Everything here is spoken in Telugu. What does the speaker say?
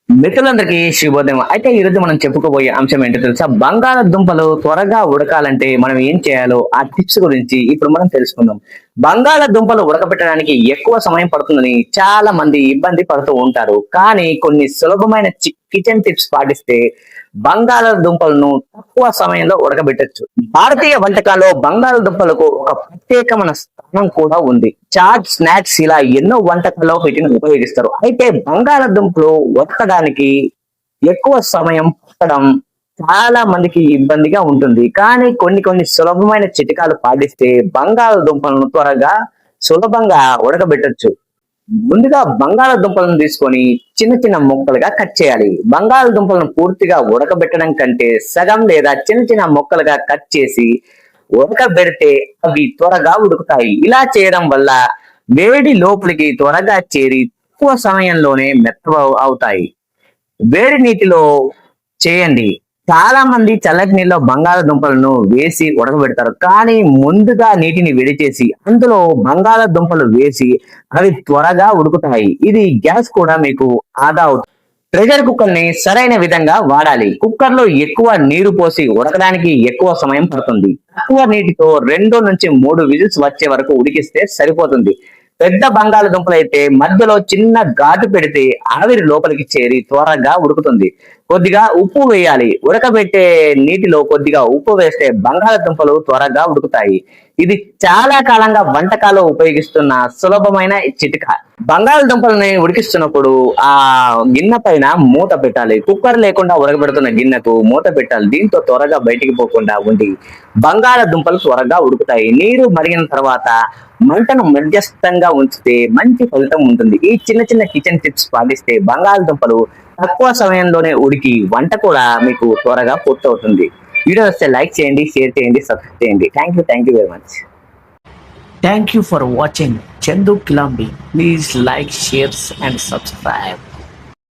మిత్రులందరికీ శుభోదయం. అయితే ఈ రోజు మనం చెప్పుకోబోయే అంశం ఏంటో తెలుసా? బంగాళదుంపలు త్వరగా ఉడకాలంటే మనం ఏం చేయాలో ఆ టిప్స్ గురించి ఇప్పుడు మనం తెలుసుకుందాం. బంగాళదుంపలు ఉడకబెట్టడానికి ఎక్కువ సమయం పడుతుందని చాలా మంది ఇబ్బంది పడుతూ ఉంటారు. కానీ కొన్ని సులభమైన కిచెన్ టిప్స్ పాటిస్తే బంగాళదుంపలను తక్కువ సమయంలో ఉడకబెట్టొచ్చు. భారతీయ వంటకాల్లో బంగాళదుంపలకు ఒక ప్రత్యేకమైన స్థానం కూడా ఉంది. చాట్, స్నాక్స్ ఇలా ఎన్నో వంటకాల్లో వీటిని ఉపయోగిస్తారు. అయితే బంగాళదుంపలు ఉడకడానికి ఎక్కువ సమయం పట్టడం చాలా మందికి ఇబ్బందిగా ఉంటుంది. కానీ కొన్ని సులభమైన చిట్కాలు పాటిస్తే బంగాళదుంపలను త్వరగా సులభంగా ఉడకబెట్టొచ్చు. ముందుగా బంగాళదుంపలను తీసుకొని చిన్న చిన్న ముక్కలుగా కట్ చేయాలి. బంగాళదుంపలను పూర్తిగా ఉడకబెట్టడం కంటే సగం లేదా చిన్న చిన్న ముక్కలుగా కట్ చేసి ఉడకబెడితే అవి త్వరగా ఉడుకుతాయి. ఇలా చేయడం వల్ల వేడి లోపలికి త్వరగా చేరి తక్కువ సమయంలోనే మెత్త అవుతాయి. వేడి నీటిలో చేయండి. చాలా మంది చల్లటి నీళ్ళలో బంగాళదుంపలను వేసి ఉడకబెడతారు. కానీ ముందుగా నీటిని వేడి చేసి అందులో బంగాళదుంపలు వేసి అవి త్వరగా ఉడుకుతాయి. ఇది గ్యాస్ కూడా మీకు ఆదా అవుతుంది. ప్రెషర్ కుక్కర్ ని సరైన విధంగా వాడాలి. కుక్కర్ లో ఎక్కువ నీరు పోసి ఉడకడానికి ఎక్కువ సమయం పడుతుంది. తక్కువ నీటితో 2 నుంచి 3 విజిల్స్ వచ్చే వరకు ఉడికిస్తే సరిపోతుంది. పెద్ద బంగాళదుంపలు అయితే మధ్యలో చిన్న ఘాటు పెడితే ఆవిరి లోపలికి చేరి త్వరగా ఉడుకుతుంది. కొద్దిగా ఉప్పు వేయాలి. ఉడకబెట్టే నీటిలో కొద్దిగా ఉప్పు వేస్తే బంగాళదుంపలు త్వరగా ఉడుకుతాయి. ఇది చాలా కాలంగా వంటకాల్లో ఉపయోగిస్తున్న సులభమైన చిట్కా. బంగాళదుంపలని ఉడికిస్తున్నప్పుడు ఆ గిన్నె పైన మూత పెట్టాలి. కుక్కర్ లేకుండా ఉడకబెడుతున్న గిన్నెకు మూత పెట్టాలి. దీంతో త్వరగా బయటికి పోకుండా ఉండి బంగాళదుంపలు త్వరగా ఉడుకుతాయి. నీరు మరిగిన తర్వాత మంటను మధ్యస్థంగా ఉంచితే మంచి ఫలితం ఉంటుంది. ఈ చిన్న చిన్న కిచెన్ టిప్స్ పాటిస్తే బంగాళదుంపలు తక్కువ సమయంలోనే ఉడికి వంట కూడా మీకు త్వరగా పూర్తవుతుంది. వీడియో వస్తే లైక్ చేయండి, షేర్ చేయండి, సబ్స్క్రైబ్ చేయండి. Thank you very much. Thank you for watching Chandu Kilambi. Please like, share and subscribe.